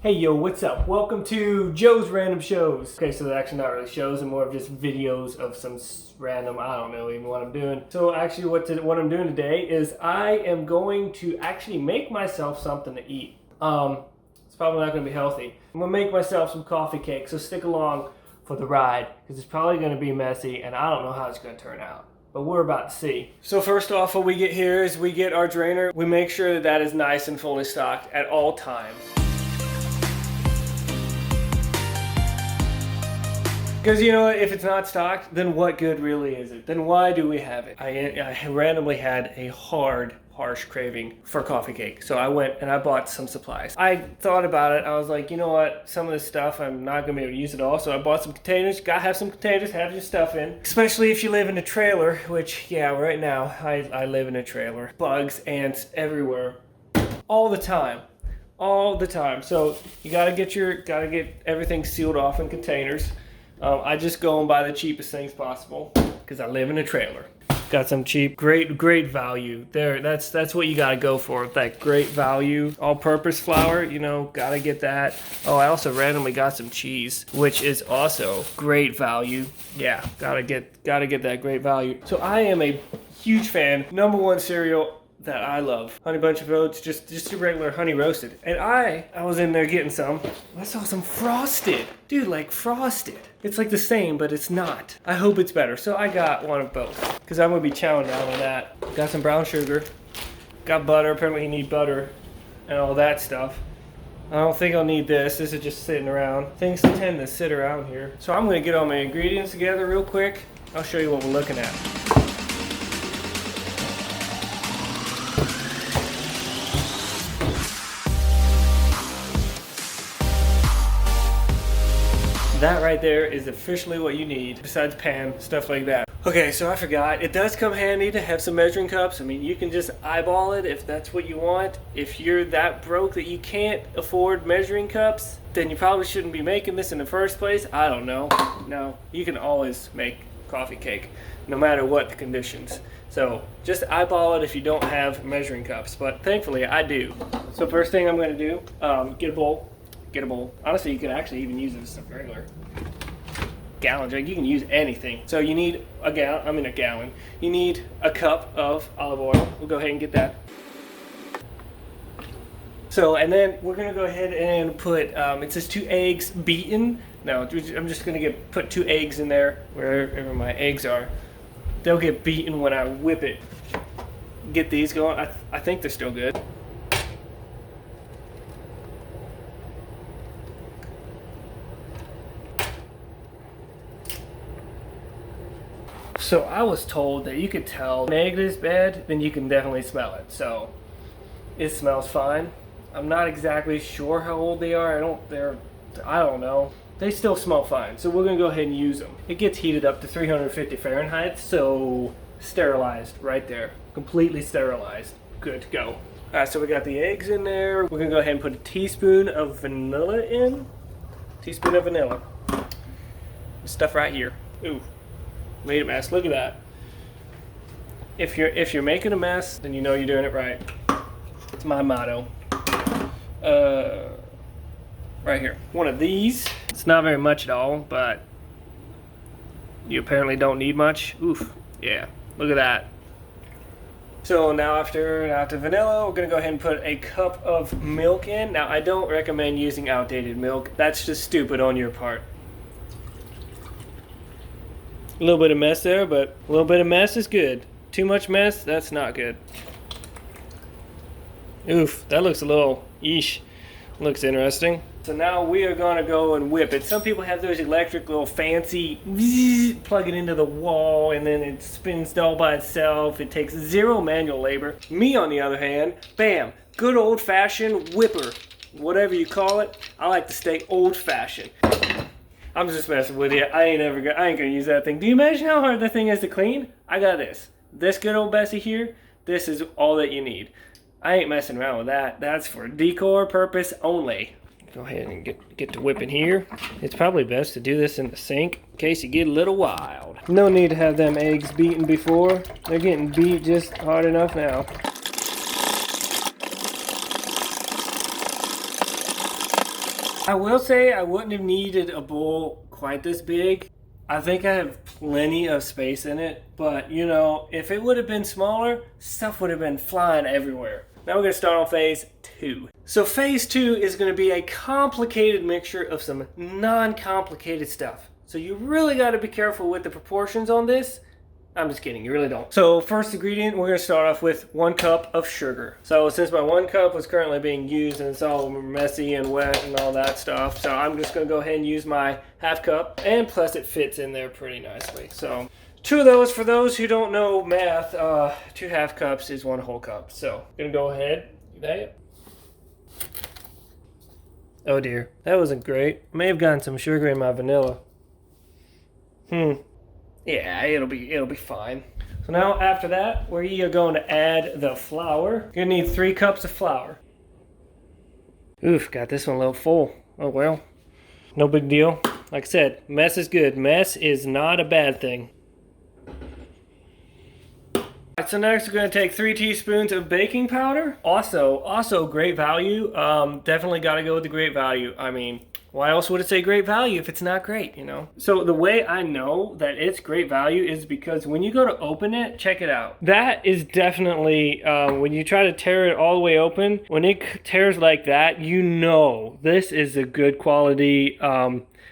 Hey yo, what's up? Welcome to Joe's Random Shows. Okay, so they're actually not really shows, they're more of just videos of some random, I don't know even what I'm doing. So actually what I'm doing today is I am going to actually make myself something to eat. It's probably not going to be healthy. I'm going to make myself some coffee cake, so stick along for the ride, because it's probably going to be messy and I don't know how it's going to turn out. But we're about to see. So first off, what we get here is we get our drainer. We make sure that that is nice and fully stocked at all times. Because you know what, if it's not stocked, then what good really is it? Then why do we have it? I randomly had a harsh craving for coffee cake. So I went and I bought some supplies. I thought about it, I was like, you know what, some of this stuff I'm not gonna be able to use it all. So I bought some containers, gotta have some containers, have your stuff in. Especially if you live in a trailer, which yeah, right now, I live in a trailer. Bugs, ants, everywhere, all the time. All the time. So you gotta get everything sealed off in containers. I just go and buy the cheapest things possible because I live in a trailer. Got some cheap, great value there. That's what you gotta go for. That great value, all-purpose flour. You know, gotta get that. Oh, I also randomly got some cheese, which is also great value. Yeah, gotta get that great value. So I am a huge fan. #1 cereal that I love. Honey Bunch of Oats, just a regular honey roasted. And I was in there getting some. I saw some frosted. Dude, like frosted. It's like the same, but it's not. I hope it's better. So I got one of both. Because I'm gonna be chowing down on that. Got some brown sugar. Got butter, apparently you need butter. And all that stuff. I don't think I'll need this. This is just sitting around. Things tend to sit around here. So I'm gonna get all my ingredients together real quick. I'll show you what we're looking at. That right there is officially what you need, besides pan, stuff like that. Okay, so I forgot, it does come handy to have some measuring cups. I mean, you can just eyeball it if that's what you want. If you're that broke that you can't afford measuring cups, then you probably shouldn't be making this in the first place. I don't know. No, you can always make coffee cake, no matter what the conditions. So just eyeball it if you don't have measuring cups, but thankfully I do. So first thing I'm gonna do, get a bowl. Honestly, you could actually even use this as a regular gallon jug. You can use anything. So you need a gallon. You need a cup of olive oil. We'll go ahead and get that. So, and then we're gonna go ahead and put, it says 2 eggs beaten. No, I'm just gonna put 2 eggs in there, wherever my eggs are. They'll get beaten when I whip it. Get these going. I think they're still good. So I was told that you could tell an egg is bad, then you can definitely smell it. So it smells fine. I'm not exactly sure how old they are. I don't know. They still smell fine. So we're gonna go ahead and use them. It gets heated up to 350 Fahrenheit. So sterilized right there. Completely sterilized. Good to go. All right, so we got the eggs in there. We're gonna go ahead and put a teaspoon of vanilla in. Teaspoon of vanilla. This stuff right here. Ooh. Made a mess. Look at that. If you're making a mess, then you know you're doing it right. It's my motto. Right here. One of these. It's not very much at all, but you apparently don't need much. Oof. Yeah. Look at that. So now after vanilla, we're gonna go ahead and put a cup of milk in. Now I don't recommend using outdated milk. That's just stupid on your part. A little bit of mess there, but a little bit of mess is good. Too much mess, that's not good. Oof, that looks a little yeesh. Looks interesting. So now we are gonna go and whip it. Some people have those electric little fancy, plug it into the wall and then it spins all by itself. It takes 0 manual labor. Me on the other hand, bam, good old fashioned whipper. Whatever you call it, I like to stay old fashioned. I'm just messing with you. I ain't gonna use that thing. Do you imagine how hard that thing is to clean? I got this. This good old Bessie here, this is all that you need. I ain't messing around with that. That's for decor purpose only. Go ahead and get to whipping here. It's probably best to do this in the sink in case you get a little wild. No need to have them eggs beaten before. They're getting beat just hard enough now. I will say I wouldn't have needed a bowl quite this big. I think I have plenty of space in it, but you know, if it would have been smaller, stuff would have been flying everywhere. Now we're gonna start on phase 2. So phase 2 is gonna be a complicated mixture of some non-complicated stuff. So you really gotta be careful with the proportions on this. I'm just kidding, you really don't. So first ingredient, we're gonna start off with 1 cup of sugar. So since my 1 cup was currently being used and it's all messy and wet and all that stuff, so I'm just gonna go ahead and use my half cup, and plus it fits in there pretty nicely. So 2 of those, for those who don't know math, 2 half cups is 1 whole cup. So I'm gonna go ahead, do that. Oh dear, that wasn't great. May have gotten some sugar in my vanilla. Yeah, it'll be fine. So now after that, we are going to add the flour. You're gonna need 3 cups of flour. Oof, got this one a little full. Oh well, no big deal. Like I said, mess is good. Mess is not a bad thing. Alright, so next we're going to take 3 teaspoons of baking powder. Also great value. Definitely got to go with the great value. I mean, why else would it say great value if it's not great, you know? So the way I know that it's great value is because when you go to open it, check it out. That is definitely, when you try to tear it all the way open, when it tears like that, you know this is a good quality,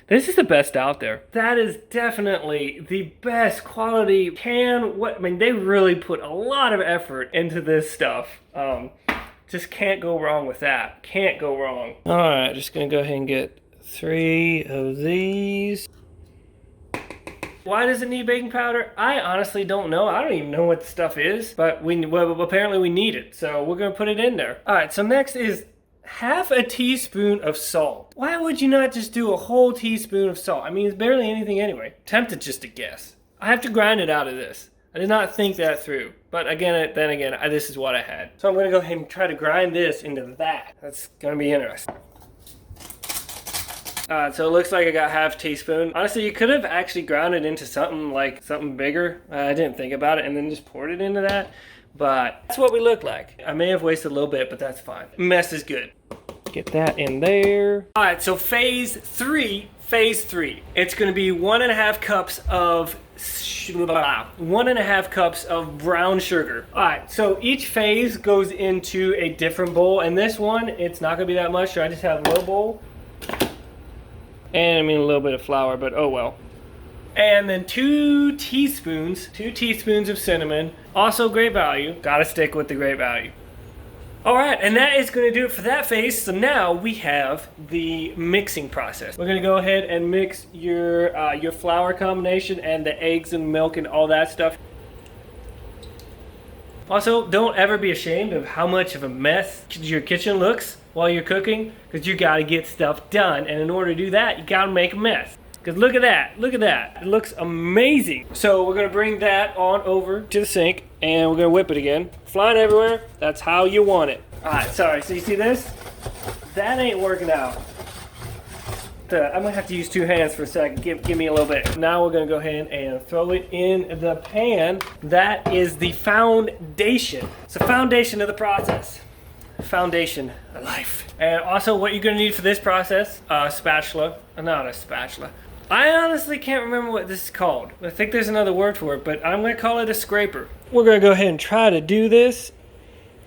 this is the best out there. That is definitely the best quality I mean, they really put a lot of effort into this stuff. Just can't go wrong with that. Can't go wrong. All right, just gonna go ahead and get 3 of these. Why does it need baking powder? I honestly don't know. I don't even know what the stuff is, but apparently we need it. So we're gonna put it in there. All right, so next is half a teaspoon of salt. Why would you not just do a whole teaspoon of salt? I mean, it's barely anything anyway. Tempted just to guess. I have to grind it out of this. I did not think that through. But then again, this is what I had. So I'm gonna go ahead and try to grind this into that. That's gonna be interesting. So it looks like I got half a teaspoon. Honestly, you could have actually ground it into something bigger. I didn't think about it and then just poured it into that. But that's what we look like. I may have wasted a little bit, but that's fine. Mess is good. Get that in there. All right, so phase 3. It's gonna be 1.5 cups of 1.5 cups of brown sugar. All right, so each phase goes into a different bowl, and this one, it's not gonna be that much, so I just have a little bowl. And I mean a little bit of flour, but oh well. And then 2 teaspoons of cinnamon. Also great value. Gotta stick with the great value. All right, and that is gonna do it for that phase. So now we have the mixing process. We're gonna go ahead and mix your flour combination and the eggs and milk and all that stuff. Also, don't ever be ashamed of how much of a mess your kitchen looks while you're cooking, because you gotta get stuff done. And in order to do that, you gotta make a mess. Because look at that, it looks amazing. So we're gonna bring that on over to the sink and we're gonna whip it again. Flying everywhere, that's how you want it. All right, sorry, so you see this? That ain't working out. I'm gonna have to use 2 hands for a second, give me a little bit. Now we're gonna go ahead and throw it in the pan. That is the foundation. It's the foundation of the process. Foundation of life. And also what you're gonna need for this process, not a spatula. I honestly can't remember what this is called. I think there's another word for it, but I'm gonna call it a scraper. We're gonna go ahead and try to do this.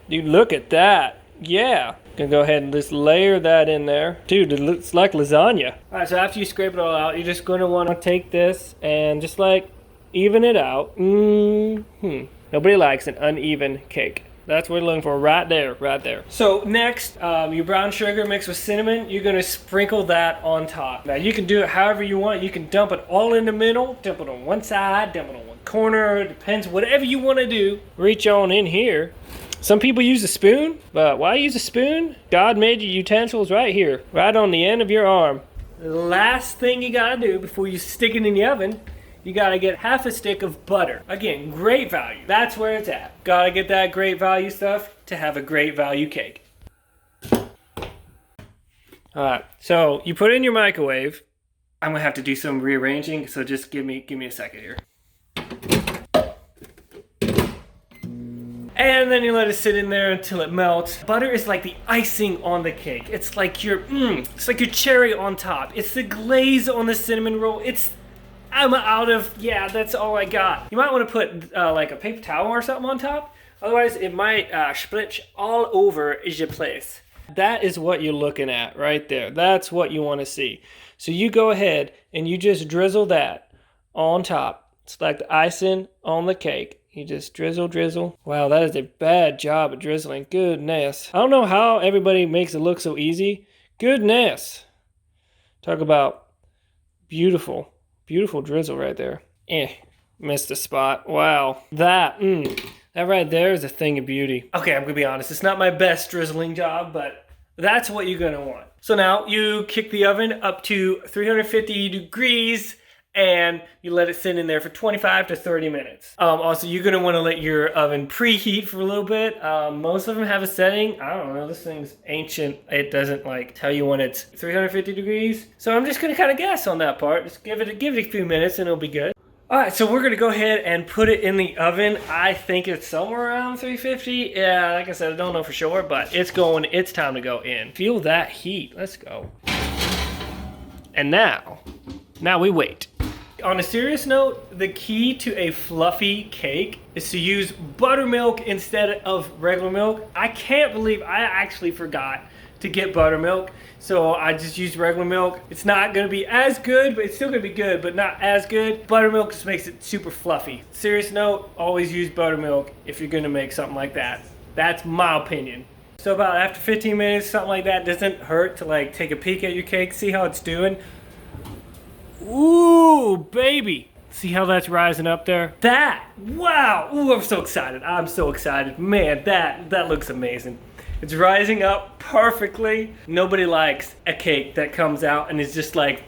Dude, look at that. Yeah. Gonna go ahead and just layer that in there. Dude, it looks like lasagna. All right, so after you scrape it all out, you're just gonna wanna take this and just like even it out. Nobody likes an uneven cake. That's what we're looking for right there. So next, your brown sugar mixed with cinnamon, you're gonna sprinkle that on top. Now you can do it however you want. You can dump it all in the middle, dump it on one side, dump it on one corner, it depends, whatever you wanna do. Reach on in here. Some people use a spoon, but why use a spoon? God made your utensils right here, right on the end of your arm. The last thing you gotta do before you stick it in the oven, you gotta get half a stick of butter. Again, great value. That's where it's at. Gotta get that great value stuff to have a great value cake. All right, so you put it in your microwave. I'm gonna have to do some rearranging, so just give me a second here. And And then you let it sit in there until it melts. Butter is like the icing on the cake. It's like your cherry on top. It's the glaze on the cinnamon roll. I'm out of, yeah, that's all I got. You might want to put like a paper towel or something on top. Otherwise, it might splitch all over your place. That is what you're looking at right there. That's what you want to see. So you go ahead and you just drizzle that on top. It's like the icing on the cake. You just drizzle, drizzle. Wow, that is a bad job of drizzling. Goodness. I don't know how everybody makes it look so easy. Goodness. Talk about beautiful, beautiful drizzle right there. Missed a spot. Wow. That right there is a thing of beauty. Okay, I'm gonna be honest. It's not my best drizzling job, but that's what you're gonna want. So now you kick the oven up to 350 degrees and you let it sit in there for 25 to 30 minutes. Also, you're gonna wanna let your oven preheat for a little bit. Most of them have a setting. I don't know, this thing's ancient. It doesn't like tell you when it's 350 degrees. So I'm just gonna kind of guess on that part. Just give it a few minutes and it'll be good. All right, so we're gonna go ahead and put it in the oven. I think it's somewhere around 350. Yeah, like I said, I don't know for sure, but it's time to go in. Feel that heat, let's go. And now we wait. On a serious note, the key to a fluffy cake is to use buttermilk instead of regular milk. I can't believe I actually forgot to get buttermilk, so I just used regular milk. It's not gonna be as good, but it's still gonna be good, but not as good. Buttermilk just makes it super fluffy. Serious note, always use buttermilk if you're gonna make something like that. That's my opinion. So about after 15 minutes, something like that, doesn't hurt to like take a peek at your cake, see how it's doing. Ooh, baby. See how that's rising up there? Wow. Ooh, I'm so excited. I'm so excited. Man, that looks amazing. It's rising up perfectly. Nobody likes a cake that comes out and is just like,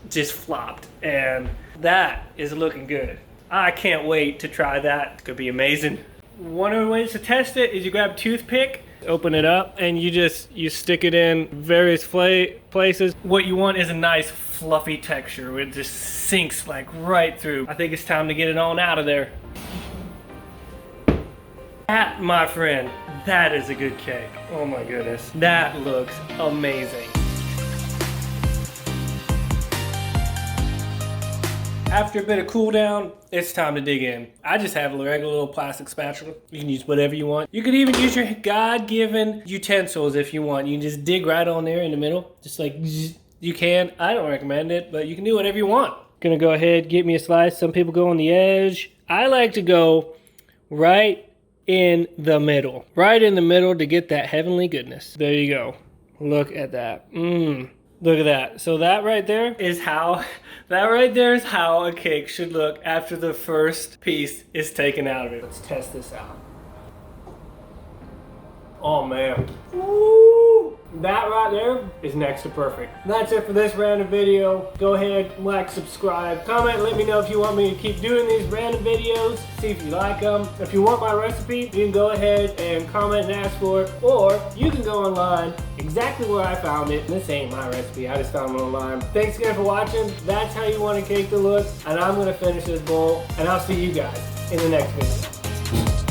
just flopped. And that is looking good. I can't wait to try that. It's gonna be amazing. One of the ways to test it is you grab a toothpick, open it up, and you stick it in various places. What you want is a nice fluffy texture. It just sinks like right through. I think it's time to get it on out of there. That, my friend, that is a good cake. Oh my goodness. That looks amazing. After a bit of cool down, it's time to dig in. I just have a regular little plastic spatula. You can use whatever you want. You could even use your God-given utensils if you want. You can just dig right on there in the middle. Just like, you can. I don't recommend it, but you can do whatever you want. Gonna go ahead, get me a slice. Some people go on the edge. I like to go right in the middle. Right in the middle to get that heavenly goodness. There you go. Look at that. Look at that. So that right there is how a cake should look after the first piece is taken out of it. Let's test this out. Oh man. Woo! That right there is next to perfect. That's it for this random video. Go ahead, like, subscribe, comment, let me know if you want me to keep doing these random videos. See if you like them. If you want my recipe, you can go ahead and comment and ask for it. Or you can go online exactly where I found it. This ain't my recipe, I just found it online. Thanks again for watching. That's how you want a cake to look. And I'm gonna finish this bowl. And I'll see you guys in the next video.